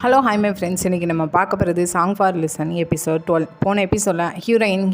Hello hi my friends. இன்றைக்கி நம்ம பார்க்க போகிறது சாங் ஃபார் லிசன் எபிசோட் 12. போன எபிசோடில்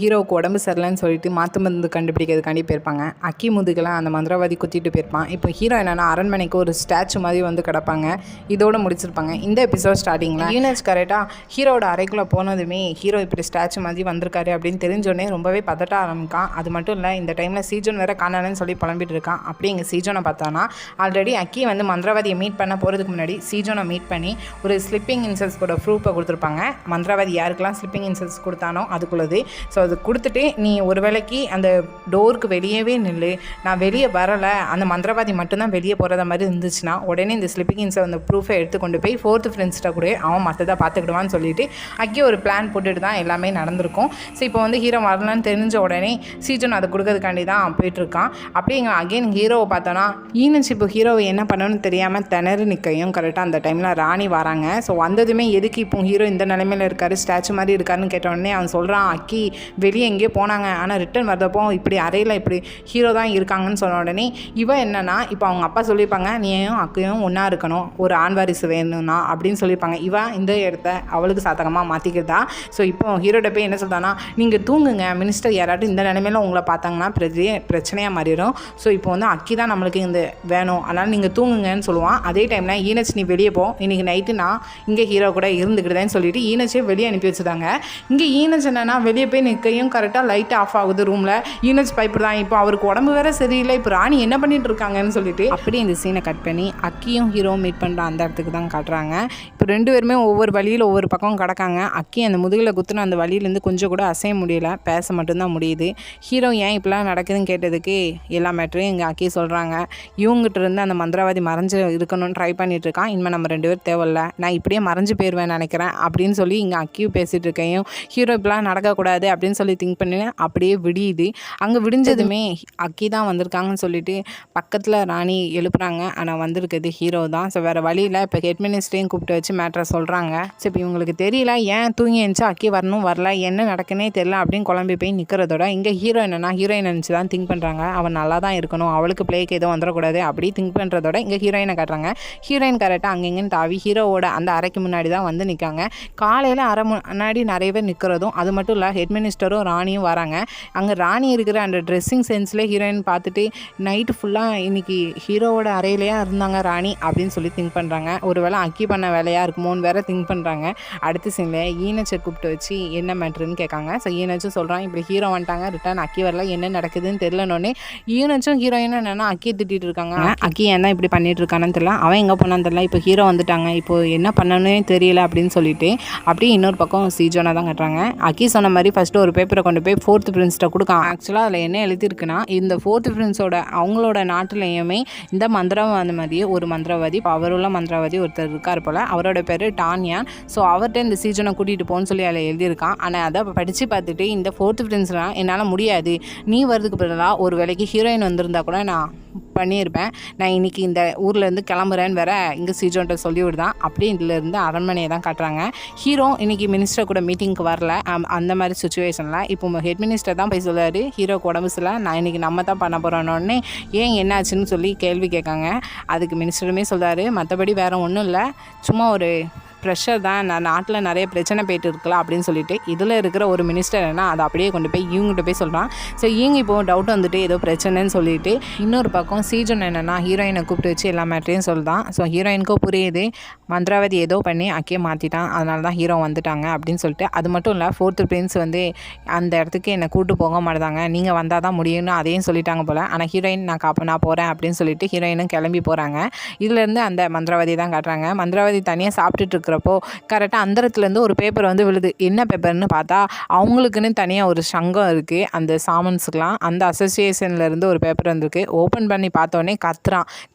ஹீரோவுக்கு உடம்பு சரியில்லைன்னு சொல்லிட்டு மாற்று மருந்து கண்டுபிடிக்கிறதுக்காண்டி போயிருப்பாங்க. அக்கி முதுகெல்லாம் அந்த மந்திரவாதி குத்திட்டு போயிருப்பான். இப்போ ஹீரோ என்னென்னா அரண்மனைக்கு ஒரு ஸ்டாச்சு மாதிரி வந்து கிடப்பாங்க. இதோடு முடிச்சிருப்பாங்க. இந்த எபிசோட் ஸ்டார்டிங்கில் யூனஸ் கரெக்டாக ஹீரோட அறைக்குள்ளே போனதுமே ஹீரோ இப்படி ஸ்டாச்சு மாதிரி வந்திருக்காரு அப்படின்னு தெரிஞ்சோடனே ரொம்பவே பதட்ட ஆரம்பிக்கான். அது மட்டும் இல்லை, இந்த டைமில் சீஜன் வேறு காணலன்னு சொல்லி புலம்பிட்டு இருக்கான். அப்படி எங்கள் சீஜனை பார்த்தானா ஆல்ரெடி அக்கி வந்து மந்திரவாதியை மீட் பண்ண போகிறதுக்கு முன்னாடி சீஜனை மீட் பண்ணி ஒரு ஸ்லிப்பிங் இன்சல்ஸ் கூட ப்ரூஃபை கொடுத்துருப்பாங்க. மந்திரவாதி யாருக்கெல்லாம் ஸ்லிப்பிங் இன்சல்ஸ் கொடுத்தானோ அதுக்குள்ளது. ஸோ அது கொடுத்துட்டு நீ ஒரு வேளைக்கு அந்த டோருக்கு வெளியவே நில்லு, நான் வெளியே வரலை, அந்த மந்திரவாதி மட்டும்தான் வெளியே போகிறத மாதிரி இருந்துச்சுன்னா உடனே இந்த ஸ்லிப்பிங் இன்சல் அந்த ப்ரூஃபை எடுத்து கொண்டு போய் ஃபோர்த்து ஃப்ரெண்ட்ஸ்கிட்ட கூட அவன் மற்றதை பார்த்துக்கிடுவான்னு சொல்லிட்டு அக்கி ஒரு பிளான் போட்டுட்டு தான் எல்லாமே நடந்திருக்கும். ஸோ இப்போ வந்து ஹீரோ வரலன்னு தெரிஞ்ச உடனே சீஜன் அதை கொடுக்கறதுக்காண்டி தான் போயிட்டுருக்கான். அப்படியே இங்கே அகெயின் ஹீரோவை பார்த்தோன்னா ஈனஸ் இப்போ ஹீரோவை என்ன பண்ணணும்னு தெரியாமல் திணறு நிற்கையும் கரெக்டாக அந்த டைமில் ராணி வராங்க. ஸோ வந்ததுமே எதுக்கு இப்போ ஹீரோ இந்த நிலைமையில் இருக்காரு, ஸ்டாச்சு மாதிரி இருக்காருன்னு கேட்டோடனே அவன் சொல்கிறான் அக்கி வெளியே எங்கேயோ போனாங்க, ஆனால் ரிட்டன் வரதப்போ இப்படி அறையில் இப்படி ஹீரோ தான் இருக்காங்கன்னு சொன்ன உடனே இவன் என்னன்னா இப்போ அவங்க அப்பா சொல்லியிருப்பாங்க நீயும் அக்கையும் ஒன்றா இருக்கணும், ஒரு ஆண் வாரிசு வேணும்னா அப்படின்னு சொல்லியிருப்பாங்க. இவன் இந்த இடத்த அவளுக்கு சாதகமாக மாற்றிக்கிறதா. ஸோ இப்போ ஹீரோட போய் என்ன சொல்கிறான்னா நீங்கள் தூங்குங்க, மினிஸ்டர் யாராட்டும் இந்த நிலைமையில் உங்களை பார்த்தாங்கன்னா பிரச்சனையாக மாறிடும். ஸோ இப்போ வந்து அக்கி தான் நம்மளுக்கு இந்த வேணும், அதனால் நீங்கள் தூங்குங்கன்னு சொல்லுவான். அதே டைமில் ஈனஸ் நீ வெளியே போ, இன்றைக்கி நைட்டு நான் இங்கே ஹீரோ கூட இருந்துக்கிட்டேன்னு சொல்லிட்டு ஈனஸே வெளியே அனுப்பி வச்சுட்டாங்க. இங்கே ஈனஸ் என்னன்னா வெளியே போய் நிற்கையும் கரெக்டாக லைட் ஆஃப் ஆகுது ரூமில். ஈனஸ் பயப்படுதான், இப்போ அவருக்கு உடம்பு வேற சரியில்லை, இப்போ ராணி என்ன பண்ணிட்டு இருக்காங்கன்னு சொல்லிட்டு அப்படி இந்த சீனை கட் பண்ணி அக்கியும் ஹீரோ மீட் பண்ணுற அந்த இடத்துக்கு தான் காட்டுறாங்க. இப்போ ரெண்டு பேருமே ஒவ்வொரு வழியில் ஒவ்வொரு பக்கம் கிடக்காங்க. அக்கி அந்த முதுகில் குத்துன அந்த வழியிலேருந்து கொஞ்சம் கூட அசைய முடியல, பேச மட்டும்தான் முடியுது. ஹீரோ ஏன் இப்படிலாம் நடக்குதுன்னு கேட்டதுக்கு எல்லா மேட்டரையும் இங்கே அக்கி சொல்கிறாங்க. இவங்ககிட்ட இருந்து அந்த மந்திரவாதி மறைஞ்சு இருக்கணும்னு ட்ரை பண்ணிட்டு இருக்கான், இனிமேல் நம்ம ரெண்டு பேரும் தேவையில்ல, நான் இப்படியே மறைஞ்சு போயிடுவேன் நினைக்கிறேன் அப்படின்னு சொல்லி இங்கே அக்கியும் பேசிகிட்டு இருக்கேன். ஹீரோ இப்பெல்லாம் நடக்கக்கூடாது அப்படின்னு சொல்லி திங்க் பண்ணி அப்படியே விடியுது. அங்கே விடிஞ்சதுமே அக்கி தான் வந்திருக்காங்கன்னு சொல்லிட்டு பக்கத்தில் ராணி எழுப்புறாங்க. ஆனால் வந்திருக்குது ஹீரோ தான். ஸோ வேறு வழியில் இப்போ ஹெட் மினிஸ்டரையும் கூப்பிட்டு வச்சு மேட்ரை சொல்கிறாங்க. ஸோ இப்போ இவங்களுக்கு தெரியல ஏன் தூங்கி எழுந்துச்சு அக்கி வரல, என்ன நடக்குன்னே தெரியல அப்படின்னு குழம்பி போய் நிற்கிறதோட இங்கே ஹீரோ என்னன்னா ஹீரோயின் நினச்சி தான் திங்க் பண்ணுறாங்க. அவன் நல்லா தான் இருக்கணும், அவளுக்கு பிளேக்கு எதுவும் வந்துடக்கூடாது அப்படி திங்க் பண்ணுறதோட இங்கே ஹீரோயினை காட்டுறாங்க. ஹீரோயின் கரெக்டாக அங்கெங்கன்னு தாவி ஹீரோவோட அந்த அறைக்கு முன்னாடி தான் வந்து நிற்காங்க. காலையில் அரை முன்னாடி நிறைய பேர் நிற்கிறதும் அது மட்டும் இல்லை ஹெட் மினிஸ்டரும் ராணியும் வராங்க. அங்கே ராணி இருக்கிற அந்த ட்ரெஸ்ஸிங் சென்ஸில் ஹீரோயின் பார்த்துட்டு நைட்டு ஃபுல்லாக இன்றைக்கி ஹீரோவோட அறையிலையா இருந்தாங்க ராணி அப்படின்னு சொல்லி திங்க் பண்ணுறாங்க. ஒரு வேளை அக்கி பண்ண வேலையாக இருக்குமோன்னு வேறு திங்க் பண்ணுறாங்க. அடுத்த சீனில் ஈனச்சை கூப்பிட்டு வச்சு என்ன மேட்ருன்னு கேட்காங்க. ஸோ ஈனச்சும் சொல்கிறான் இப்படி ஹீரோ வந்துட்டாங்க, ரிட்டர்ன் அக்கி வரல, என்ன நடக்குதுன்னு தெரியலனோடனே ஈனச்சும் ஹீரோயினும் என்னென்னா அக்கியை திட்டிகிட்டு இருக்காங்க. அக்கி ஏன் தான் இப்படி பண்ணிட்டு இருக்கான்னு தெரியல, அவன் எங்கே போனான்னு தெரியல, இப்போ ஹீரோ வந்துட்டாங்க, இப்போ என்ன பண்ணணுன்னே தெரியல அப்படின்னு சொல்லிட்டு அப்படியே இன்னொரு பக்கம் சீஜோனை தான் கட்டுறாங்க. அக்கி சொன்ன மாதிரி ஃபஸ்ட்டு ஒரு பேப்பரை கொண்டு போய் ஃபோர்த்து பிரின்ஸ்கிட்ட கொடுக்கான். ஆக்சுவலாக அதில் என்ன எழுதியிருக்குன்னா இந்த ஃபோர்த்து பிரின்ஸோட அவங்களோட நாட்டிலையுமே இந்த மந்திரவாதி மாதிரியே ஒரு மந்திரவாதி, அவருள்ள மந்திரவாதி ஒருத்தர் இருக்கார் போல், அவரோட பேர் டான்யான். ஸோ அவர்கிட்ட இந்த சீஜனை கூட்டிகிட்டு போன்னு சொல்லி அதில் எழுதியிருக்கான். ஆனால் அதை படித்து பார்த்துட்டு இந்த ஃபோர்த்து பிரின்ஸ்லாம் என்னால் முடியாது, நீ வரதுக்கு பதிலாக ஒரு வேலைக்கு ஹீரோயின் வந்திருந்தா கூட நான் பண்ணியிருப்பேன், நான் இன்றைக்கி இந்த ஊர்லேருந்து கிளம்புறேன்னு வேற இங்கே சீஜோன்ட்ட சொல்லி விடுதான். அப்படி இதுலேருந்து அரண்மனையை தான் காட்டுறாங்க. ஹீரோ இன்றைக்கி மினிஸ்டர் கூட மீட்டிங்க்கு வரல. அந்த மாதிரி சுச்சுவேஷனில் இப்போ ஹெட் மினிஸ்டர் தான் போய் சொல்லுவார் ஹீரோக்கு உடம்பு சரியில்லை, நான் இன்றைக்கி நம்ம தான் பண்ண போகிறோன்னே ஏன் என்னாச்சுன்னு சொல்லி கேள்வி கேட்காங்க. அதுக்கு மினிஸ்டருமே சொல்கிறாரு மற்றபடி வேறு ஒன்றும் இல்லை, சும்மா ஒரு ப்ரெஷர் தான், நான் நாட்டில் நிறைய பிரச்சனை போயிட்டு இருக்கலாம் அப்படின்னு சொல்லிட்டு இதில் இருக்கிற ஒரு மினிஸ்டர் என்ன அதை அப்படியே கொண்டு போய் இவங்ககிட்ட போய் சொல்கிறான். ஸோ இவங்க இப்போது டவுட் வந்துட்டு ஏதோ பிரச்சனைன்னு சொல்லிட்டு இன்னொரு பக்கம் சீஜன் என்னென்னா ஹீரோயினை கூப்பிட்டு வச்சு எல்லா மேட்டரையும் சொல்லிட்டான். ஸோ ஹீரோயினுக்கும் புரியுது மந்திரவாதி ஏதோ பண்ணி அக்கே மாற்றிட்டான், அதனால தான் ஹீரோ வந்துட்டாங்க அப்படின்னு சொல்லிட்டு. அது மட்டும் இல்லை ஃபோர்த்து பிரின்ஸ் வந்து அந்த இடத்துக்கு என்னை கூப்பிட்டு போக மாட்டாங்க, நீங்கள் வந்தால் தான் முடியும்னு அதையும் சொல்லிட்டாங்க போல். ஆனால் ஹீரோயின் நான் போகிறேன் அப்படின்னு சொல்லிட்டு ஹீரோயினும் கிளம்பி போகிறாங்க. இதுலேருந்து அந்த மந்திரவாதி தான் காட்டுறாங்க. மந்திரவாதி தனியாக சாப்பிட்டுட்டு இருக்கிறப்போ கரெக்டாக அந்த இடத்துலேருந்து ஒரு பேப்பர் வந்து விழுது. என்ன பேப்பர்னு பார்த்தா அவங்களுக்குன்னு தனியாக ஒரு சங்கம் இருக்குது அந்த சாமன்ஸுக்கெலாம், அந்த அசோசியேஷன்லேருந்து ஒரு பேப்பர் வந்திருக்கு. ஓப்பன் பண்ணி பார்த்தோடனே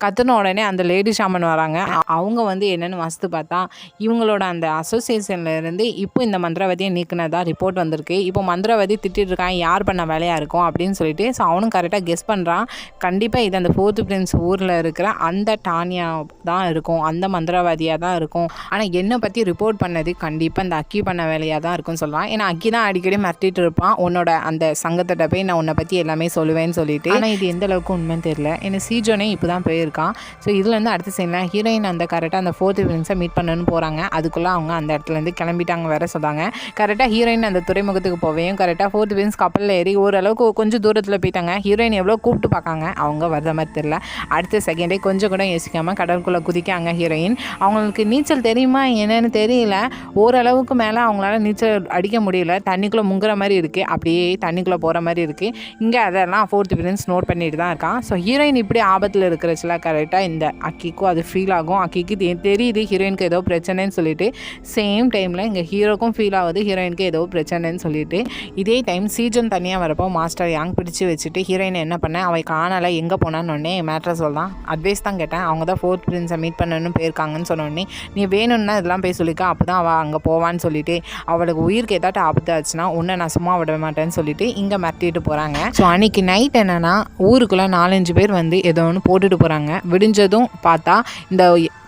கத்துன உடனே அந்த லேடி ஷாமன் வராங்க. அவங்க வந்து என்னென்னு வசத்து பார்த்தா இவங்களோட அந்த அசோசியேஷன்லேருந்து இப்போ இந்த மந்திரவாதியை நீக்கினதா ரிப்போர்ட் வந்திருக்கு. இப்போ மந்திரவாதி திட்டிட்டு இருக்கான் யார் பண்ண வேலையாக இருக்கும் அப்படின்னு சொல்லிட்டு. ஸோ அவனும் கரெக்டாக கெஸ் பண்ணுறான், கண்டிப்பாக இது அந்த ஃபோர்த்து பிரின்ஸ் ஊரில் இருக்கிற அந்த டானியா தான் இருக்கும், அந்த மந்திரவாதியாக தான் இருக்கும். ஆனால் என்ன என்னை பற்றி ரிப்போர்ட் பண்ணது கண்டிப்பாக இந்த அக்கி பண்ண வேலையாக தான் இருக்குன்னு சொல்லலாம். ஏன்னா அக்கி தான் அடிக்கடி மிரட்டிட்டு இருப்பான், உன்னோட அந்த சங்கத்திட்ட போய் நான் உன்னை பற்றி எல்லாமே சொல்லுவேன்னு சொல்லிட்டு. ஆனால் இது எந்த அளவுக்கு உண்மைன்னு தெரியல. ஏன்னா சீஜோனே இப்போ தான் போயிருக்கான். ஸோ இதுலேருந்து அடுத்த சீனில் ஹீரோயின் அந்த கரெக்டாக அந்த 4th பிரின்ஸை மீட் பண்ணணும்னு போகிறாங்க. அதுக்குள்ளே அவங்க அந்த இடத்துலேருந்து கிளம்பிட்டாங்க வேற சொல்கிறாங்க. கரெக்டாக ஹீரோயின் அந்த துறைமுகத்துக்கு போவேயும் கரெக்டாக 4th பிரின்ஸ் கப்பலில் ஏறி ஓரளவுக்கு கொஞ்சம் தூரத்தில் போயிட்டாங்க. ஹீரோயின் எவ்வளோ கூப்பிட்டு பார்க்காங்க, அவங்க வர்ற மாதிரி தெரியல. அடுத்த செகண்டே கொஞ்சம் கூட யோசிக்காமல் கடற்குள்ளே குதிக்காங்க ஹீரோயின். அவங்களுக்கு நீச்சல் தெரியுமா என்னன்னு தெரியல, ஓரளவுக்கு மேலே அவங்களால நீச்சல் அடிக்க முடியல, தண்ணிக்குள்ளே முங்குற மாதிரி இருக்குது, அப்படியே தண்ணிக்குள்ளே போகிற மாதிரி இருக்குது. இங்கே அதெல்லாம் 4th பிரின்ஸ் நோட் பண்ணிட்டு தான் இருக்கான். ஸோ ஹீரோயின் இப்படி ஆபத்தில் இருக்கிறச்சுல கரெக்டாக இந்த அக்கிக்கும் அது ஃபீல் ஆகும். அக்கிக்கு தெரியுது ஹீரோயினுக்கு ஏதோ பிரச்சனைன்னு சொல்லிட்டு. சேம் டைமில் இங்கே ஹீரோக்கும் ஃபீல் ஆகுது ஹீரோயினுக்கு ஏதோ பிரச்சனைன்னு சொல்லிட்டு. இதே டைம் சீஜன் தனியாக வரப்போ மாஸ்டர் யாங் பிடிச்சி வச்சுட்டு ஹீரோயின் என்ன பண்ணேன், அவள் காணலை எங்கே போனான்னு மேட்ரை சொல்லலாம். அட்வைஸ் தான் கேட்டேன். அவங்க தான் 4th பிரின்ஸை மீட் பண்ணணும்னு போயிருக்காங்கன்னு சொன்னோடனே, நீ வேணும்னா இதெல்லாம் போய் சொல்லிக்க, அப்போ தான் அவள் அங்கே போவான்னு சொல்லிட்டு, அவளுக்கு உயிருக்கு ஏதாட்டும் ஆபத்து ஆச்சுன்னா உன்னை நான் சும்மா விட மாட்டேன்னு சொல்லிட்டு இங்கே மிரட்டிட்டு போகிறாங்க. ஸோ அன்றைக்கி நைட் என்னென்னா ஊருக்குள்ளே 4-5 பேர் வந்து ஏதோ ஒன்று போட்டுட்டு போகிறாங்க. விடிஞ்சதும் பார்த்தா இந்த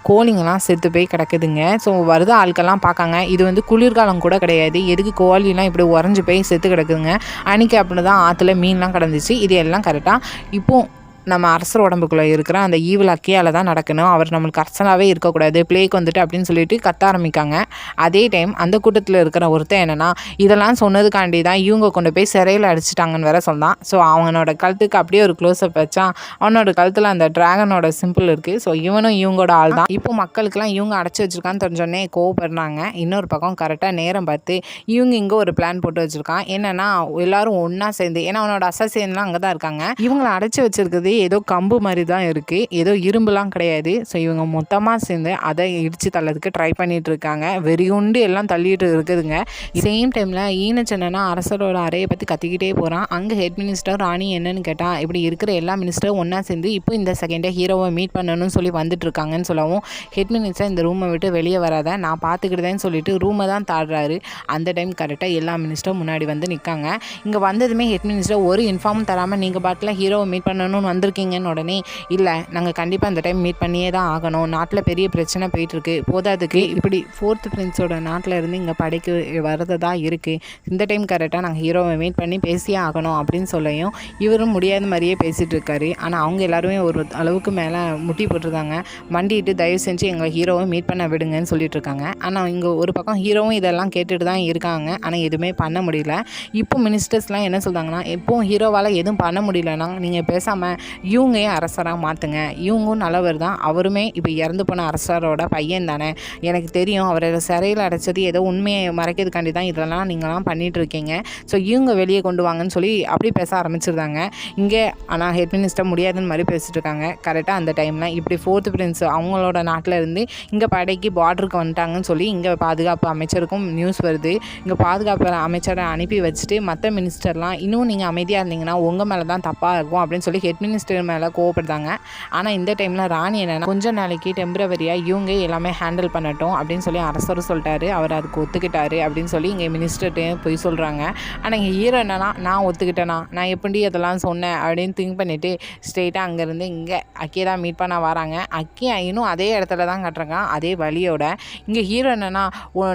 கோழிங்கெல்லாம் செத்து போய் கிடக்குதுங்க. ஸோ வருது ஆட்கள்லாம் பார்க்காங்க. இது வந்து குளிர்காலம் கூட கிடையாது, எதுக்கு கோழிலாம் இப்படி உறைஞ்சி போய் செத்து கிடக்குதுங்க. அன்றைக்கி அப்படி தான் ஆற்றுல மீன்லாம் கிடந்துச்சு. இது எல்லாம் கரெக்டாக இப்போது நம்ம அரசர் உடம்புக்குள்ளே இருக்கிற அந்த ஈவில் அக்கியால் தான் நடக்கணும், அவர் நம்மளுக்கு அரசனாகவே இருக்கக்கூடாது, பிளேக்கு வந்துட்டு அப்படின்னு சொல்லிட்டு கத்த ஆரம்பிக்காங்க. அதே டைம் அந்த கூட்டத்தில் இருக்கிற ஒருத்தர் என்னென்னா, இதெல்லாம் சொன்னதுக்காண்டி தான் இவங்க கொண்டு போய் சிறையில் அடிச்சிட்டாங்கன்னு வேற சொன்னான். ஸோ அவனோட கழுத்துக்கு அப்படியே ஒரு க்ளோஸ்அப் வச்சான். அவனோட கழுத்தில் அந்த ட்ராகனோட சிம்பிள் இருக்குது. ஸோ இவனும் இவங்களோட ஆள் தான். இப்போ மக்களுக்கெல்லாம் இவங்க அடைச்சி வச்சிருக்கான்னு தெரிஞ்சோடனே கோவப்படுறாங்க. இன்னொரு பக்கம் கரெக்டாக நேரம் பார்த்து இவங்க இங்கே ஒரு பிளான் போட்டு வச்சுருக்கான். என்னென்னா எல்லாரும் ஒன்றா சேர்ந்து, ஏன்னா அவனோட அசசியன்லாம் அங்கே தான் இருக்காங்க, இவங்களை அடைச்சி வச்சிருக்குது ஏதோ கம்பு மாதிரி தான் இருக்குது, ஏதோ இரும்புலாம் கிடையாது. ஸோ இவங்க மொத்தமாக சேர்ந்து அதை இடித்து தள்ளதுக்கு ட்ரை பண்ணிகிட்டு இருக்காங்க. வெறியுண்டு எல்லாம் தள்ளிட்டு இருக்குதுங்க. சேம் டைமில் ஈனச்சன்னா அரசரோட அறையை பற்றி கத்திக்கிட்டே போகிறான். அங்கே ஹெட் மினிஸ்டர் ராணி என்னன்னு கேட்டால், இப்படி இருக்கிற எல்லா மினிஸ்டரும் ஒன்றா சேர்ந்து இப்போ இந்த செகண்டே ஹீரோவை மீட் பண்ணணும்னு சொல்லி வந்துட்டு இருக்காங்கன்னு சொல்லவும், ஹெட் மினிஸ்டர் இந்த ரூமை விட்டு வெளியே வராத, நான் பார்த்துக்கிட்டேன்னு சொல்லிட்டு ரூமை தான் தாடுறாரு. அந்த டைம் கரெக்டாக எல்லா மினிஸ்டரும் முன்னாடி வந்து நிற்காங்க. இங்கே வந்ததுமே ஹெட் மினிஸ்டர் ஒரு இன்ஃபார்ம் தராமல் நீங்கள் பாட்டில் ஹீரோவை மீட் பண்ணணும்னு வந்திருக்கீங்கன்னு உடனே, இல்லை நாங்கள் கண்டிப்பாக அந்த டைம் மீட் பண்ணியே தான் ஆகணும், நாட்டில் பெரிய பிரச்சனை போயிட்டுருக்கு, போதாதுக்கு இப்படி 4th பிரின்ஸோட நாட்டில் இருந்து இங்கே படைக்கு வரதா இருக்குது, இந்த டைம் கரெக்டாக நாங்கள் ஹீரோவை மீட் பண்ணி பேசியே ஆகணும் அப்படின்னு சொல்லியும் இவரும் முடியாத மாதிரியே பேசிகிட்டு இருக்காரு. ஆனால் அவங்க எல்லாருமே ஒரு அளவுக்கு மேலே முட்டி போட்டிருக்காங்க. மண்டிட்டு தயவு செஞ்சு எங்கள் ஹீரோவை மீட் பண்ண விடுங்கன்னு சொல்லிட்டு இருக்காங்க. ஆனால் இங்கே ஒரு பக்கம் ஹீரோவும் இதெல்லாம் கேட்டுட்டு தான் இருக்காங்க. ஆனால் எதுவுமே பண்ண முடியல. இப்போ மினிஸ்டர்ஸ்லாம் என்ன சொல்கிறாங்கன்னா, எப்போவும் ஹீரோவால் எதுவும் பண்ண முடியலன்னா நீங்கள் பேசாமல் இவங்க அரசராக மாற்றுங்க, இவங்களும் நல்லவர் தான், அவருமே இப்போ இறந்து போன அரசரோட பையன் தானே, எனக்கு தெரியும் அவரை சிறையில் அடைச்சது ஏதோ உண்மையை மறைக்கிறதுக்காண்டி தான் இதெல்லாம் நீங்களாம் பண்ணிகிட்டு இருக்கீங்க, ஸோ இவங்க வெளியே கொண்டு வாங்கன்னு சொல்லி அப்படி பேச ஆரம்பிச்சிருந்தாங்க இங்கே. ஆனால் ஹெட் மினிஸ்டர் முடியாதுன்னு மாதிரி பேசிட்டு இருக்காங்க. கரெக்டாக அந்த டைமில் இப்படி 4th பிரின்ஸ் அவங்களோட நாட்டில் இருந்து இங்கே படைக்கு பார்டருக்கு வந்துட்டாங்கன்னு சொல்லி இங்கே பாதுகாப்பு அமைச்சருக்கும் நியூஸ் வருது. இங்கே பாதுகாப்பு அமைச்சரை அனுப்பி வச்சுட்டு மற்ற மினிஸ்டர்லாம் இன்னும் நீங்கள் அமைதியாக இருந்தீங்கன்னா உங்கள் மேலே தான் தப்பாக இருக்கும் அப்படின்னு சொல்லி ஹெட் மினிஸ்டர் மேலே கோவப்படுத்தாங்க. ஆனால் இந்த டைமில் ராணி என்னென்னா, கொஞ்சம் நாளைக்கு டெம்பரவரியாக இவங்க எல்லாமே ஹேண்டில் பண்ணட்டும் அப்படின்னு சொல்லி அரசர் சொல்லிட்டாரு. அவர் அதுக்கு ஒத்துக்கிட்டாரு அப்படின்னு சொல்லி இங்கே மினிஸ்டர்கிட்டே போய் சொல்கிறாங்க. ஆனால் இங்கே ஹீரோ என்னன்னா, நான் ஒத்துக்கிட்டேனா, நான் எப்படி அதெல்லாம் சொன்னேன் அப்படின்னு திங்க் பண்ணிவிட்டு ஸ்ட்ரெயிட்டாக அங்கேருந்து இங்கே அக்கியை தான் மீட் பண்ண வராங்க. அக்கி இன்னும் அதே இடத்துல தான் கட்டுறாங்க, அதே வழியோட. இங்கே ஹீரோ என்னென்னா,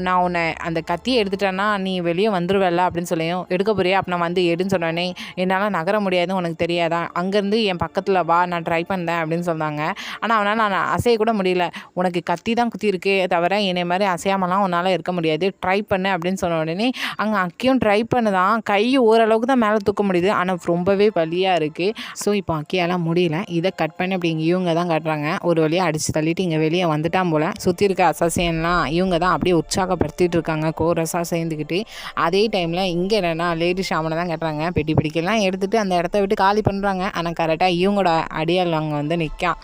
நான் உன்னை அந்த கத்தியை எடுத்துட்டேன்னா நீ வெளியே வந்துடுவல்ல அப்படின்னு சொல்லியும், எடுக்க போறியா அப்போ நான் வந்து எடுன்னு சொன்னோடனே, என்னால் நகர முடியாதுன்னு உனக்கு தெரியாதா, அங்கேருந்து என் பக்கத்தில் வா நான் ட்ரை பண்ணேன் அப்படின்னு சொன்னாங்க. ஆனால் அவனால் நான் அசைய கூட முடியல, உனக்கு கத்தி தான் குத்தி இருக்கே தவிர என்னை மாதிரி அசையாமலாம் உன்னால் இருக்க முடியாது, ட்ரை பண்ணு அப்படின்னு சொன்ன உடனே அங்கே அக்கியும் ட்ரை பண்ணுதான், கை ஓரளவுக்கு தான் மேலே தூக்க முடியுது, ஆனால் ரொம்பவே வலியாக இருக்குது. ஸோ இப்போ அக்கியாலாம் முடியல, இதை கட் பண்ணி அப்படி இங்கே இவங்க தான் கட்டுறாங்க. ஒரு வழியாக அடித்து தள்ளிட்டு இங்கே வெளியே வந்துட்டான் போல். சுற்றி இருக்க அசாசியன்லாம் இவங்க தான் அப்படியே உற்சாகப்படுத்திட்டு இருக்காங்க கோரஸாக சேர்ந்துக்கிட்டு. அதே டைமில் இங்கே என்னென்னா லேடி ஷாமனை தான் கட்டுறாங்க. பெட்டி பிடிக்கலாம் எடுத்துகிட்டு அந்த இடத்த விட்டு காலி பண்ணுறாங்க. ஆனால் கரெக்டாக இவங்களோட அடியால் அங்கே வந்து நிற்கான்.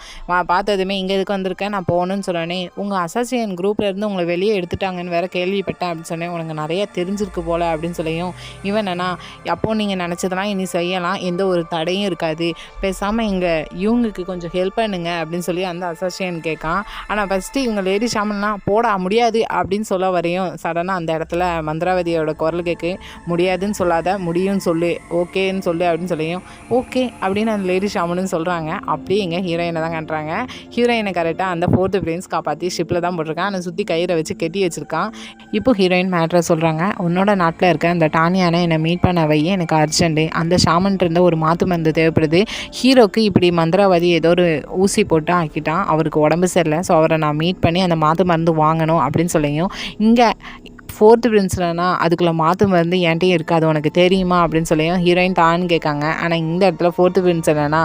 பார்த்ததுமே இங்கே எதுக்கு வந்திருக்கேன் நான் போகணுன்னு சொன்னோடனே, உங்கள் அசாசியன் குரூப்பில் இருந்து உங்களை வெளியே எடுத்துட்டாங்கன்னு வேறு கேள்விப்பட்டேன் அப்படின்னு சொன்னேன், உனக்கு நிறையா தெரிஞ்சிருக்கு போல் அப்படின்னு சொல்லியும், இவன் என்னன்னா அப்போது நீங்கள் நினச்சதெல்லாம் இனி செய்யலாம், எந்த ஒரு தடையும் இருக்காது, பேசாமல் இங்கே இவங்களுக்கு கொஞ்சம் ஹெல்ப் பண்ணுங்க அப்படின்னு சொல்லி அந்த அசாசியன் கேட்கான். ஆனால் ஃபஸ்ட்டு இவங்க லேடி ஷாமன்லாம் போட முடியாது அப்படின்னு சொல்ல வரையும் சடனாக அந்த இடத்துல மந்திராவதியோட குரல் கேட்கு, முடியாதுன்னு சொல்லாத முடியும்னு சொல்லு, ஓகேன்னு சொல்லு அப்படின்னு சொல்லியும், ஓகே அப்படின்னு அந்த லேடி ஷாமனும் சொல்கிறாங்க. அப்படியே இங்கே ஹீரோயினை தான் காட்டுறாங்க. ஹீரோயினை கரெக்டாக அந்த 4th பிரின்ஸ் காப்பாற்றி ஷிப்பில் தான் போட்டிருக்கான். அதை சுற்றி கயிறை வச்சு கட்டி வச்சுருக்கான். இப்போ ஹீரோயின் மேட்ரை சொல்கிறாங்க. உன்னோட நாட்டில் இருக்க அந்த டானியானை என்னை மீட் பண்ண வை, எனக்கு அர்ஜென்ட்டு. அந்த ஷாமன் இருந்த ஒரு மாற்று மருந்து தேவைப்படுது. ஹீரோக்கு இப்படி மந்திரவாதி ஏதோ ஒரு ஊசி போட்டு ஆக்கிட்டான், அவருக்கு உடம்பு சரியில்லை. ஸோ அவரை நான் மீட் பண்ணி அந்த மாற்று மருந்து வாங்கணும் அப்படின்னு சொல்லியும், இங்கே 4th பிரின்ஸ்லனா அதுக்குள்ளே மாற்று மருந்து என்கிட்டயும் இருக்காது, உனக்கு தெரியுமா அப்படின்னு சொல்லியும் ஹீரோயின் தான்னு கேட்காங்க. ஆனால் இந்த இடத்துல 4th பிரின்ஸ் இல்லைனா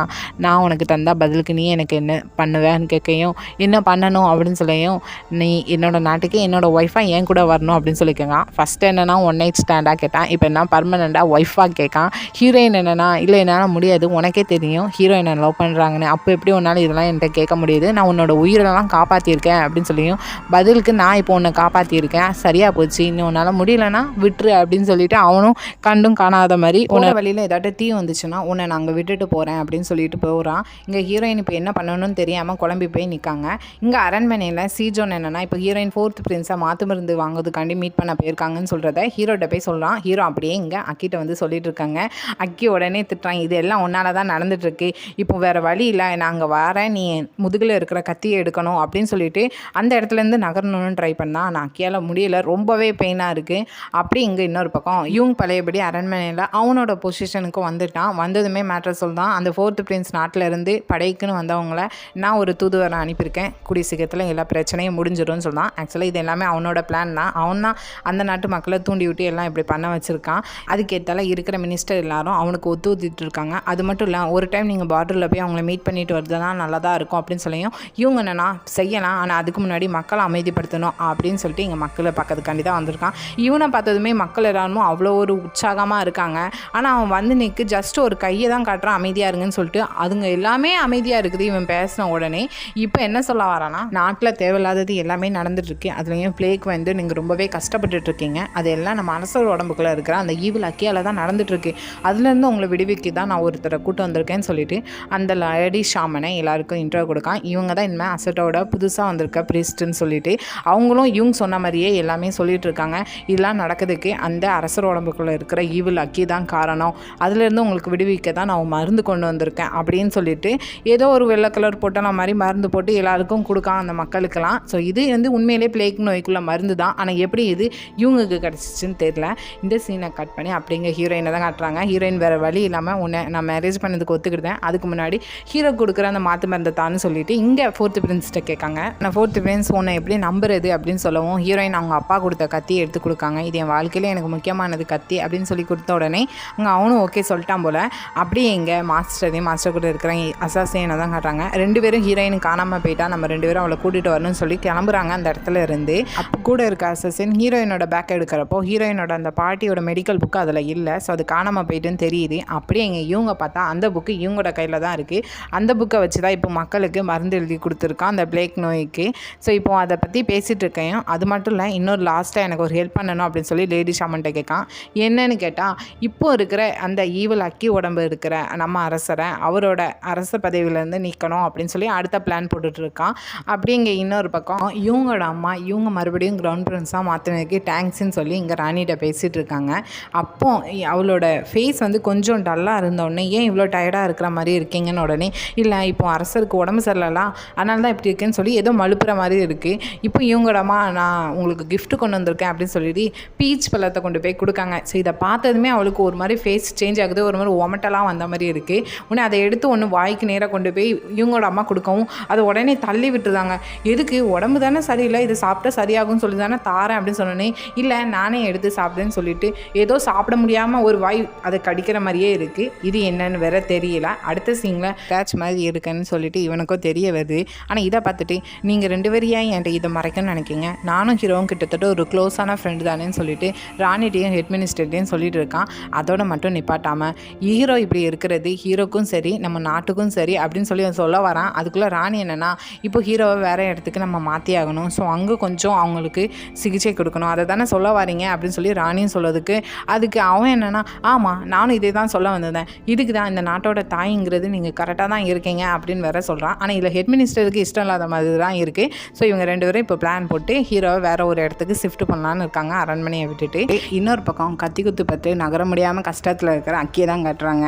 நான் உனக்கு தந்தால் பதிலுக்கு நீ எனக்கு என்ன பண்ணுவேன்னு கேட்கையும், என்ன பண்ணணும் அப்படின்னு சொல்லியும், நீ என்னோட நாட்டுக்கு என்னோடய ஒய்ஃபாக என் கூட வரணும் அப்படின்னு சொல்லிக்கோங்க. ஃபஸ்ட்டு என்னென்னா 1 night ஸ்டாண்டாக கேட்டான், இப்போ என்ன பர்மனெண்ட்டாக ஒய்ஃபாக கேட்கான். ஹீரோயின் என்னென்னா இல்லை என்னால் முடியாது, உனக்கே தெரியும் ஹீரோ என்ன லவ் பண்ணுறாங்கன்னு, அப்போ எப்படி உன்னால் இதெல்லாம் என்கிட்ட கேட்க முடியுது, நான் உன்னோட உயிரெல்லாம் காப்பாற்றியிருக்கேன் அப்படின்னு சொல்லியும், பதிலுக்கு நான் இப்போ உன்னை காப்பாற்றியிருக்கேன், சரியாக போச்சு, இன்னும் உன்னால் முடியலன்னா விட்டுரு அப்படின்னு சொல்லிட்டு அவனும் கண்டும் காணாத மாதிரி உன்னை வழியில் ஏதாட்டு தீ வந்துச்சுன்னா உன்னை நாங்கள் விட்டுட்டு போகிறேன் அப்படின்னு சொல்லிட்டு போகிறான். இங்கே ஹீரோயின் இப்போ என்ன பண்ணணும்னு தெரியாமல் குழம்பி போய் நிற்காங்க. இங்கே அரண்மனையில் சீஜோன் என்னென்னா இப்போ ஹீரோயின் 4th பிரின்ஸை மாற்று மருந்து வாங்குறதுக்காண்டி மீட் பண்ண போயிருக்காங்கன்னு சொல்கிறத ஹீரோட்ட போய் சொல்கிறான். ஹீரோ அப்படியே இங்கே அக்கிட்ட வந்து சொல்லிட்டு இருக்காங்க. அக்கி உடனே திட்டுறான், இது எல்லாம் உன்னால தான் நடந்துட்டுருக்கு, இப்போ வேறு வழி இல்லை, நாங்கள் வரேன், நீ முதுகில் இருக்கிற கத்தியை எடுக்கணும் அப்படின்னு சொல்லிட்டு அந்த இடத்துலேருந்து நகரணும்னு ட்ரை பண்ணால் நான் அக்கியால் முடியலை, ரொம்பவே பெயினாக இருக்குது. அப்படி இங்கே இன்னொரு பக்கம் யூங் பழையபடி அரண்மனையில் அவனோட பொசிஷனுக்கு வந்துட்டான். வந்ததுமே மேட்டர் சொல்கிறான், அந்த 4th பிரின்ஸ் நாட்டில் இருந்து படைக்குன்னு வந்தவங்கள நான் ஒரு தூதுவரை அனுப்பியிருக்கேன், கூடிய சீக்கிரத்தில் எல்லா பிரச்சனையும் முடிஞ்சிடும்னு சொல்கிறான். ஆக்சுவலாக இது எல்லாமே அவனோட பிளான் தான். அவன் தான் அந்த நாட்டு மக்களை தூண்டி விட்டு எல்லாம் இப்படி பண்ண வச்சுருக்கான். அதுக்கேற்றால இருக்கிற மினிஸ்டர் எல்லாரும் அவனுக்கு ஊற்றிட்டு இருக்காங்க. அது மட்டும் இல்லை, ஒரு டைம் நீங்கள் பார்டரில் போய் அவங்கள மீட் பண்ணிட்டு வருதுன்னா நல்லா தான் இருக்கும் அப்படின்னு சொல்லியும், இவங்க என்னன்னா செய்யலாம், ஆனால் அதுக்கு முன்னாடி மக்களை அமைதிப்படுத்தணும் அப்படின்னு சொல்லிட்டு இங்கே மக்களை பக்கத்துக்காண்டி தான் வந்திருக்கான். இவனை பார்த்ததுமே மக்கள் எல்லாரும் அவ்வளோ ஒரு உற்சாகமாக இருக்காங்க. ஆனால் அவன் வந்து நிற்கு ஜஸ்ட் ஒரு கையை தான் காட்டுறான், அமைதியாக இருங்கன்னு சொல்லிட்டு. அதுங்க எல்லாமே அமைதியாக இருக்குது இவன் பேசின உடனே. இப்போ என்ன சொல்ல வரானா, நாட்டில் தேவையில்லாதது எல்லாமே நடந்துட்டுருக்கு, அதுலேயும் பிளேக் வந்து நீங்கள் ரொம்பவே கஷ்டப்பட்டுட்ருக்கீங்க, அது எல்லாம் நம்ம அரசர் உடம்புக்குள்ளே இருக்கிற அந்த ஈவில் அக்கியால் தான் நடந்துட்டுருக்கு, அதுலேருந்து உங்களை விடுவிக்க தான் நான் ஒருத்தரை கூட்டு வந்திருக்கேன்னு சொல்லிட்டு அந்த லேடி ஷாமனை எல்லாருக்கும் இன்ட்ரோ கொடுக்கான். இவங்க தான் இனிமேல் அசட்டோட புதுசாக வந்திருக்க ப்ரீஸ்ட்டுன்னு சொல்லிட்டு அவங்களும் இவங்க சொன்ன மாதிரியே எல்லாமே சொல்லிட்டு இருக்காங்க. இதெல்லாம் நடக்கிறதுக்கு அந்த அரசர் உடம்புக்குள்ளே இருக்கிற ஈவில் அக்கி தான் காரணம், அதுலேருந்து உங்களுக்கு விடுவிக்க தான் நான் மருந்து கொண்டு வந்திருக்கேன் அப்படின்னு சொல்லிட்டு ஏதோ ஒரு வெள்ளை கலர் போட்டன மாதிரி மருந்து போட்டு எல்லாருக்கும் கொடுக்கான் அந்த மக்களுக்கெல்லாம். ஸோ இது வந்து உண்மையிலே பிளேக் நோய்க்குள்ள மருந்து தான். ஆனால் எப்படி இது இவங்களுக்கு கிடச்சிச்சின்னு தெரியல. இந்த சீனை கட் பண்ணி அப்படிங்க ஹீரோயினை தான் காட்டுறாங்க. ஹீரோயின் வேறு வழி இல்லாமல் உன்னை நான் மேரேஜ் பண்ணதுக்கு ஒத்துக்கிட்டேன், அதுக்கு முன்னாடி ஹீரோ கொடுக்குற அந்த மாற்று மருந்தை தான்னு சொல்லிட்டு இங்கே 4th பிரின்ஸ்கிட்ட கேட்காங்க. நான் 4th பிரின்ஸ் உன்னை எப்படி நம்புறது அப்படின்னு சொல்லவும் ஹீரோயின் அவங்க அப்பா கொடுத்த கத்தியை எடுத்து கொடுக்காங்க. இது என் வாழ்க்கையில் எனக்கு முக்கியமானது கத்தி அப்படின்னு சொல்லி கொடுத்த உடனே அங்கே அவனும் ஓகே சொல்லிட்டான் போல். அப்படியே இங்கே மாஸ்டர் கூட இருக்கிற அசாசினை தான் காட்டுறாங்க. 2 பேரும் ஹீரோயின் காணாமல் போயிட்டா, நம்ம 2 பேரும் அவளை கூட்டிகிட்டு வரணும்னு சொல்லி கிளம்புறாங்க அந்த இடத்துல இருந்து. அப்போ கூட இருக்க அசாசின் ஹீரோயினோட பேக் எடுக்கிறப்போ ஹீரோயினோட அந்த பாட்டியோட மெடிக்கல் புக்கு அதில் இல்லை. ஸோ அது காணாமல் போயிட்டுன்னு தெரியுது. அப்படியே இங்கே இவங்க பார்த்தா அந்த புக்கு இவங்களோட கையில் தான் இருக்குது. அந்த புக்கை வச்சு தான் இப்போ மக்களுக்கு மருந்து எழுதி கொடுத்துருக்கான் அந்த பிளேக் நோய்க்கு. ஸோ இப்போ அதை பற்றி பேசிகிட்டு இருக்கேன். அது மட்டும் இல்லை, இன்னொரு லாஸ்ட்டாக எனக்கு ஒரு ஹெல்ப் பண்ணணும் அப்படின்னு சொல்லி லேடி ஷாமன்ட்ட கேட்கான். என்னன்னு கேட்டால், இப்போ இருக்கிற அந்த ஈவில் அக்கி உடம்பு இருக்கிற நம்ம அரசரை அவரோட அரச பதவியிலேருந்து நீக்கணும் அப்படின்னு சொல்லி அடுத்த பிளான் போட்டுட்ருக்கான். அப்படி இங்கே இன்னொரு பக்கம் இவங்களோட அம்மா இவங்க மறுபடியும் கிரவுண்ட் பிரின்ஸாக மாற்றினதுக்கு தேங்க்ஸ்ன்னு சொல்லி இங்கே ராணிகிட்ட பேசிகிட்டு இருக்காங்க. அப்போ அவளோட ஃபேஸ் வந்து கொஞ்சம் டல்லாக இருந்தோடனே, ஏன் இவ்வளோ டயர்டாக இருக்கிற மாதிரி இருக்கீங்கன்னு உடனே, இல்லை இப்போ அரசருக்கு உடம்பு சரியில்லாம் அதனால தான் இப்படி இருக்குன்னு சொல்லி ஏதோ மழுப்புற மாதிரி இருக்குது. இப்போ இவங்களோட அம்மா நான் உங்களுக்கு கிஃப்ட் கொண்டு வந்திருக்கேன் அப்படின்னு சொல்லிட்டு பீச் பழத்தை கொண்டு போய் கொடுக்காங்க. ஸோ இதை பார்த்ததுமே அவளுக்கு ஒரு மாதிரி ஃபேஸ் சேஞ்ச் ஆகுது, ஒரு மாதிரி ஒமட்டெல்லாம் வந்த மாதிரி இருக்குது. உடனே அதை எடுத்து ஒன்று வாய்க்கு நேராக கொண்டு போய் இவங்களோட அம்மா கொடுக்கவும் அதை உடனே தள்ளி விட்டுருந்தாங்க. எதுக்கு, உடம்பு தானே சரியில்லை, இதை சாப்பிட்டா சரியாகும்னு சொல்லி தானே தாரேன் அப்படின்னு சொன்னோன்னே, இல்லை நானே எடுத்து சாப்பிட்டேன்னு சொல்லிட்டு ஏதோ சாப்பிட முடியாமல் ஒரு வாய் அதை கடிக்கிற மாதிரியே இருக்குது. இது என்னன்னு வேற தெரியல. அடுத்த சீனில் டேச் மாதிரி இருக்குன்னு சொல்லிட்டு இவனுக்கும் தெரிய வருது. ஆனால் இதை பார்த்துட்டு நீங்கள் 2 பேரும் ஏன் என்கிட்ட இதை மறைக்கணும்னு நினைக்கிங்க, நானும் ஹீரோவும் கிட்டத்தட்ட ஒரு க்ளோஸான ஃப்ரெண்டு தானேன்னு சொல்லிட்டு ராணிட்டையும் ஹெட் மினிஸ்டர்ட்டையும் சொல்லிட்டு இருக்கான். அதோட மட்டும் நிப்பாட்டாமல் ஹீரோ இப்படி இருக்கிறது ஹீரோக்கும் சரி நம்ம நாட்டுக்கும் சரி அப்படின்னு சொல்லி சொல்ல வரான். அதுக்குள்ளே ராணி என்னென்னா, இப்போ ஹீரோவை வேறு இடத்துக்கு நம்ம மாற்றி ஆகணும், ஸோ அங்கே கொஞ்சம் அவங்களுக்கு சிகிச்சை கொடுக்கணும், அதை தானே சொல்ல வரீங்க அப்படின்னு சொல்லி ராணியும் சொல்லதுக்கு அதுக்கு அவன் என்னென்னா, ஆமாம் நானும் இதே தான் சொல்ல வந்திருந்தேன், இதுக்கு தான் இந்த நாட்டோட தாய்ங்கிறது நீங்கள் கரெக்டாக தான் இருக்கீங்க அப்படின்னு வேற சொல்கிறான். ஆனால் இதில் ஹெட் மினிஸ்டருக்கு இஷ்டம் இல்லாத மாதிரி தான் இருக்குது. ஸோ இவங்க 2 பேரும் இப்போ பிளான் போட்டு ஹீரோவை வேறு ஒரு இடத்துக்கு ஷிஃப்ட் பண்ணலான்னு இருக்காங்க அரண்மனையை விட்டுட்டு. இன்னொரு பக்கம் கத்தி குத்து பட்டு நகர முடியாமல் கஷ்டத்தில் இருக்கிற அக்கியை தான் காட்டுறாங்க.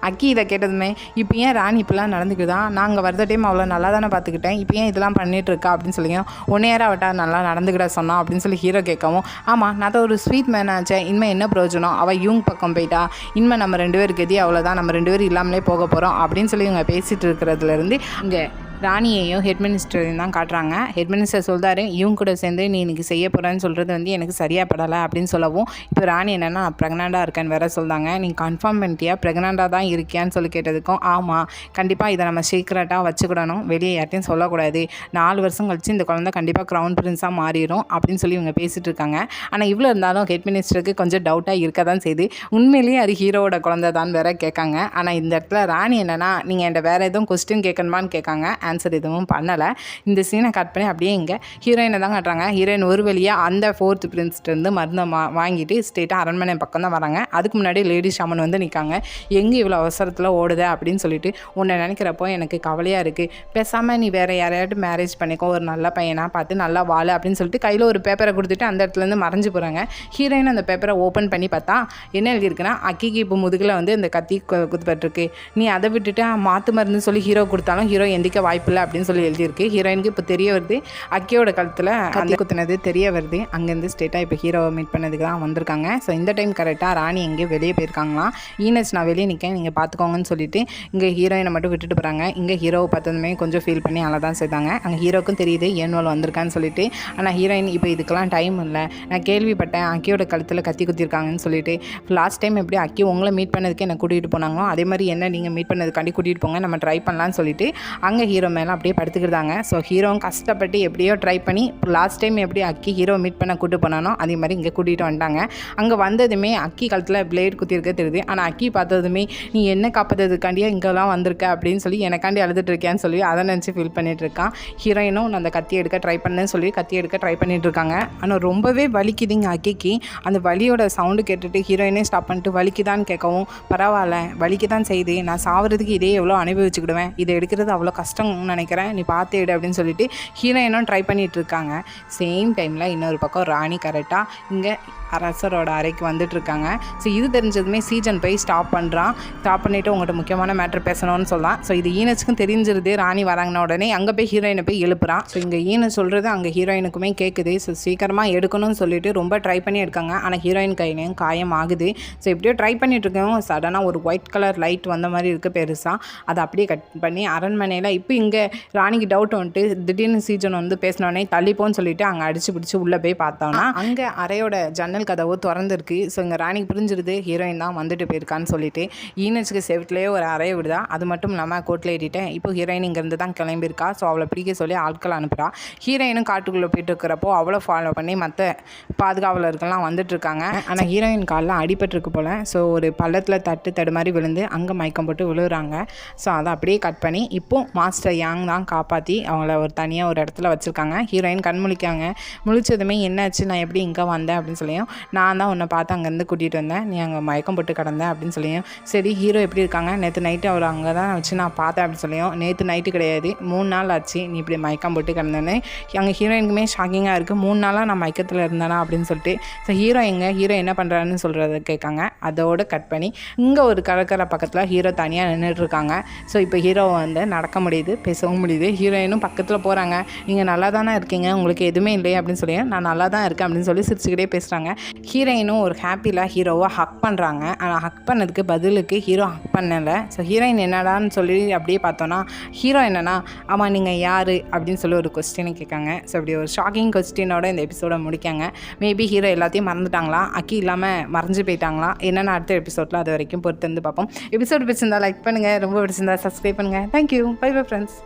அக்கி இதை கேட்டதுமே, இப்போ ஏன் ராணி இப்படிலாம் நடந்துக்குதான், நாங்கள் வரத டைம் அவ்வளோ நல்லா தானே பார்த்துக்கிட்டேன், இப்போ ஏன் இதெல்லாம் பண்ணிட்டு இருக்கா அப்படின்னு சொல்லியும், ஒன்னேரா அவட்டா நல்லா நடந்துக்கிட சொன்னான் அப்படின்னு சொல்லி ஹீரோ கேட்கவும், ஆமாம் நான் தான் ஒரு ஸ்வீட் மேன் ஆச்சேன், இனிமேல் என்ன பிரயோஜனம், அவள் யூங் பக்கம் போயிட்டா, இனிமேல் நம்ம 2 பேருக்கு எதி அவ்வளோதான், நம்ம 2 பேரும் இல்லாமலே போக போகிறோம் அப்படின்னு சொல்லி இவங்க பேசிகிட்டு இருக்கிறதுலேருந்து இங்கே ராணியையும் ஹெட் மினிஸ்டரையும் தான் காட்டுறாங்க. ஹெட் மினிஸ்டர் சொல்கிறாரு, இவங்க கூட சேர்ந்து நீ இன்றைக்கி செய்ய போகிறேன்னு சொல்கிறது வந்து எனக்கு சரியாக படலை அப்படின்னு சொல்லவும், இப்போ ராணி என்னென்னா நான் ப்ரெக்னெண்ட்டாக இருக்கேன்னு வேறு சொல்கிறாங்க. நீங்கள் கன்ஃபார்ம் பண்ணிட்டியா, ப்ரெக்னெண்ட்டாக தான் இருக்கியான்னு சொல்லி கேட்டதுக்கும், ஆமாம் கண்டிப்பாக இதை நம்ம சீக்ரெட்டாக வச்சுக்கிடணும், வெளியே யார்ட்டையும் சொல்லக்கூடாது, 4 வருஷம் கழிச்சு இந்த குழந்தை கண்டிப்பாக க்ரௌன் பிரின்ஸாக மாறிடும் அப்படின்னு சொல்லி இவங்க பேசிகிட்டு இருக்காங்க. ஆனால் இவ்வளோ இருந்தாலும் ஹெட் மினிஸ்டருக்கு கொஞ்சம் டவுட்டாக இருக்க தான் செய்யுது, உண்மையிலேயே அது ஹீரோவோட குழந்தை தான் வேறு கேட்காங்க. ஆனால் இந்த இடத்துல ராணி என்னென்னா, நீங்கள் என்கிட்ட வேறு எதுவும் கொஸ்டின் கேட்கணுமான்னு கேட்காங்க. ஆன்சர் எதுவும் பண்ணலை. இந்த சீனை கட் பண்ணி அப்படியே இங்கே ஹீரோயினை தான் காட்டுறாங்க. ஹீரோயின் ஒரு வழியாக அந்த 4th பிரின்ஸ்லேருந்து மருந்தை வாங்கிட்டு ஸ்ட்ரெயிட்டாக அரண்மனை பக்கம் தான் வராங்க. அதுக்கு முன்னாடி லேடி ஷாமன் வந்து நிற்காங்க. எங்கே இவ்வளோ அவசரத்தில் ஓடுத அப்படின்னு சொல்லிட்டு, உன்னை நினைக்கிறப்போ எனக்கு கவலையாக இருக்குது, பேசாமல் நீ வேறு யாரையாட்டும் மேரேஜ் பண்ணிக்கோ, ஒரு நல்ல பையனாக பார்த்து நல்லா வாழ அப்படின்னு சொல்லிட்டு கையில் ஒரு பேப்பரை கொடுத்துட்டு அந்த இடத்துலேருந்து மறைஞ்சு போகிறாங்க. ஹீரோயின் அந்த பேப்பரை ஓப்பன் பண்ணி பார்த்தா என்ன எழுதியிருக்குன்னா, அக்கிக்கு இப்போ முதுகில் வந்து இந்த கத்தி குத்துப்பட்டுருக்கு, நீ அதை விட்டுட்டு மாற்று மருந்து சொல்லி ஹீரோ கொடுத்தாலும் ஹீரோ எந்திக்க வாய்ப்பில்லை அப்படின்னு சொல்லி எழுதியிருக்கு. ஹீரோயினுக்கு இப்போ தெரிய வருது அக்கியோட கழுத்தில் கத்தி குத்துனது தெரிய வருது. அங்கேருந்து ஸ்ட்ரெயிட்டாக இப்போ ஹீரோவை மீட் பண்ணதுக்கு தான் வந்திருக்காங்க. ஸோ இந்த டைம் கரெக்டாக ராணி எங்கேயோ வெளியே போயிருக்காங்களாம். ஈனஸ் நான் வெளியே நிற்கேன், நீங்கள் பார்த்துக்கோங்கன்னு சொல்லிட்டு இங்கே ஹீரோயினை மட்டும் விட்டுட்டு போகிறாங்க. இங்கே ஹீரோவை பார்த்ததுமே கொஞ்சம் ஃபீல் பண்ணி அழகாக தான் செய்தாங்க. அங்கே ஹீரோக்கும் தெரியுது ஏன்வால் வந்திருக்கான்னு சொல்லிட்டு. ஆனால் ஹீரோயின் இப்போ இதுக்கெல்லாம் டைம் இல்லை, நான் கேள்விப்பட்டேன் அக்கியோட கழுத்தில் கத்தி குத்திருக்காங்கன்னு சொல்லிட்டு, லாஸ்ட் டைம் எப்படி அக்கி உங்களை மீட் பண்ணதுக்கு என்னை கூட்டிகிட்டு போனாங்களோ அதே மாதிரி என்ன நீங்கள் மீட் பண்ணதுக்காண்டி கூட்டிகிட்டு போங்க, நம்ம ட்ரை பண்ணலான்னு சொல்லிட்டு அங்கே ஹீரோ மேலே அப்படியே படுத்துக்கிட்டாங்க. ஸோ ஹீரோவும் கஷ்டப்பட்டு எப்படியோ ட்ரை பண்ணி லாஸ்ட் டைம் எப்படி அக்கி ஹீரோ மீட் பண்ண கூட்டு போனானோ அதே மாதிரி இங்கே கூட்டிகிட்டு வந்துட்டாங்க. அங்கே வந்ததுமே அக்கி கழுத்தில் பிளேட் குத்திருக்க தெரியுது. ஆனால் அக்கி பார்த்ததுமே, நீ என்ன காப்பாற்றதுக்காண்டியா இங்கெல்லாம் வந்திருக்க அப்படின்னு சொல்லி எனக்காண்டி அழுதுட்டு இருக்கேன்னு சொல்லி அதை நினச்சி ஃபீல் பண்ணிட்டு இருக்கான். ஹீரோயினும் அந்த கத்தி எடுக்க ட்ரை பண்ணேன்னு சொல்லி கத்தி எடுக்க ட்ரை பண்ணிட்டு இருக்காங்க. ஆனால் ரொம்பவே வலிக்குதுங்க அக்கிக்கு. அந்த வலியோட சவுண்டு கேட்டுட்டு ஹீரோயினே ஸ்டாப் பண்ணிட்டு வலிக்குதான்னு கேட்கவும், பரவாயில்ல வலிக்கு தான் செய்யுது, நான் சாவறதுக்கு இதே எவ்வளோ அனுபவிச்சுக்கிடுவேன், இதை எடுக்கிறது அவ்வளோ கஷ்டம்னு நினைக்கிறேன், நீ பார்த்து எடு அப்படின்னு சொல்லிட்டு ஹீரோயினும் ட்ரை பண்ணிட்டு இருக்காங்க. சேம் டைமில் இன்னொரு பக்கம் ராணி கரெக்டாக இங்கே அரசரோட அறைக்கு வந்துட்டுருக்காங்க. ஸோ இது தெரிஞ்சதுமே சீஜன் போய் ஸ்டாப் பண்ணுறான். ஸ்டாப் பண்ணிவிட்டு உங்கள்கிட்ட முக்கியமான மேட்ரு பேசணும்னு சொல்லலாம். ஸோ இது ஈனஸுக்கும் தெரிஞ்சிருது. ராணி வராங்கன உடனே அங்கே போய் ஹீரோயினை போய் எழுப்புறான். ஸோ இங்கே ஈனஸ் சொல்கிறது அங்கே ஹீரோயினுக்குமே கேட்குது. ஸோ சீக்கிரமாக எடுக்கணும்னு சொல்லிட்டு ரொம்ப ட்ரை பண்ணி எடுக்காங்க. ஆனால் ஹீரோயின் கையிலையும் காயம் ஆகுது. ஸோ எப்படியோ ட்ரை பண்ணிட்டு இருக்கோம். சடனாக ஒரு ஒயிட் கலர் லைட் வந்த மாதிரி இருக்குது பெருசாக. அதை அப்படியே கட் பண்ணி அரண்மனையில் இப்போ இங்கே ராணிக்கு டவுட் வந்துட்டு திடீர்னு சீஜன் வந்து பேசினோடனே தள்ளிப்போன்னு சொல்லிட்டு அங்கே அடிச்சு பிடிச்சி உள்ளே போய் பார்த்தோன்னா அங்கே அறையோட ஜன்னல் கதவு திறந்துருக்கு. ஸோ இங்கே ராணிக்கு புரிஞ்சிருது ஹீரோயின் தான் வந்துட்டு போயிருக்கான்னு சொல்லிட்டு ஈனஸுக்கு செவட்லேயே ஒரு அறையை விடுதா. அது மட்டும் இல்லாமல் கோட்டில் ஏறிட்டேன். இப்போ ஹீரோயின் இங்கேருந்து தான் கிளம்பியிருக்கா. ஸோ அவளை பிடிக்க சொல்லி ஆட்கள் அனுப்புகிறா. ஹீரோயினும் காட்டுக்குள்ளே போயிட்டு இருக்கிறப்போ அவளை ஃபாலோ பண்ணி மற்ற பாதுகாவலர்கள்லாம் வந்துட்டுருக்காங்க. ஆனால் ஹீரோயின் காலில் அடிபட்டிருக்கு போல். ஸோ ஒரு பள்ளத்தில் தட்டு மாதிரி விழுந்து அங்கே மயக்கம் போட்டு விழுகிறாங்க. ஸோ அதை அப்படியே கட் பண்ணி இப்போ மாஸ்டர் யாங் தான் காப்பாற்றி அவங்கள ஒரு தனியாக ஒரு இடத்துல வச்சுருக்காங்க. ஹீரோயின் கண் முழிக்காங்க. முழிச்சதுமே என்னாச்சு, நான் எப்படி இங்கே வந்தேன் அப்படின்னு சொல்லியும், நான் தான் உன்னை பார்த்து அங்கேருந்து கூட்டிகிட்டு வந்தேன், நீ அங்கே மயக்கம் போட்டு கிடந்தேன் அப்படின்னு சொல்லியும், சரி ஹீரோ எப்படி இருக்காங்க, நேற்று நைட்டு அவர் அங்கே தான் வச்சு நான் பார்த்தேன் அப்படின்னு சொல்லியும், நேற்று நைட்டு கிடையாது 3 நாள் ஆச்சு நீ இப்படி மயக்கம் போட்டு கிடந்தேன்னு. அங்கே ஹீரோயினுக்குமே ஷாக்கிங்காக இருக்குது, 3 நாளாக நான் மயக்கத்தில் இருந்தேனா அப்படின்னு சொல்லிட்டு. ஸோ ஹீரோ என்ன பண்ணுறான்னு சொல்கிறத கேட்காங்க. அதோடு கட் பண்ணி இங்கே ஒரு கடற்கரை பக்கத்தில் ஹீரோ தனியாக நின்றுட்டுருக்காங்க. ஸோ இப்போ ஹீரோ வந்து நடக்க முடியுது, பேசவும் முடியுது. ஹீரோயினும் பக்கத்தில் போகிறாங்க. நீங்கள் நல்லா தானே இருக்கீங்க, உங்களுக்கு எதுவுமே இல்லையே அப்படின்னு சொல்லி, நான் நல்லா தான் இருக்கேன் அப்படின்னு சொல்லி சிரிச்சுக்கிட்டே பேசுகிறாங்க. ஹீரோயினும் ஒரு ஹாப்பியில் ஹீரோவை ஹக் பண்ணுறாங்க. ஆனால் ஹக் பண்ணதுக்கு பதிலுக்கு ஹீரோ ஹக் பண்ணலை. ஸோ ஹீரோயின் என்னடான்னு சொல்லி அப்படியே பார்த்தோன்னா ஹீரோ என்னன்னா, ஆமாம் நீங்கள் யார் அப்படின்னு சொல்லி ஒரு கொஸ்டினை கேட்காங்க. ஸோ அப்படி ஒரு ஷாக்கிங் கொஸ்டினோட இந்த எபிசோடை முடிக்காங்க. மேபி ஹீரோ எல்லாத்தையும் மறந்துட்டாங்களா, அக்கி இல்லாமல் மறைஞ்சு போயிட்டாங்களா என்னென்ன அடுத்த எபிசோடில் அது வரைக்கும் பொறுத்து வந்து பார்ப்போம். எபிசோடு பிடிச்சிருந்தா லைக் பண்ணுங்கள், ரொம்ப பிடிச்சிருந்தா சப்ஸ்கிரைப் பண்ணுங்கள். Thank you, bye bye friends.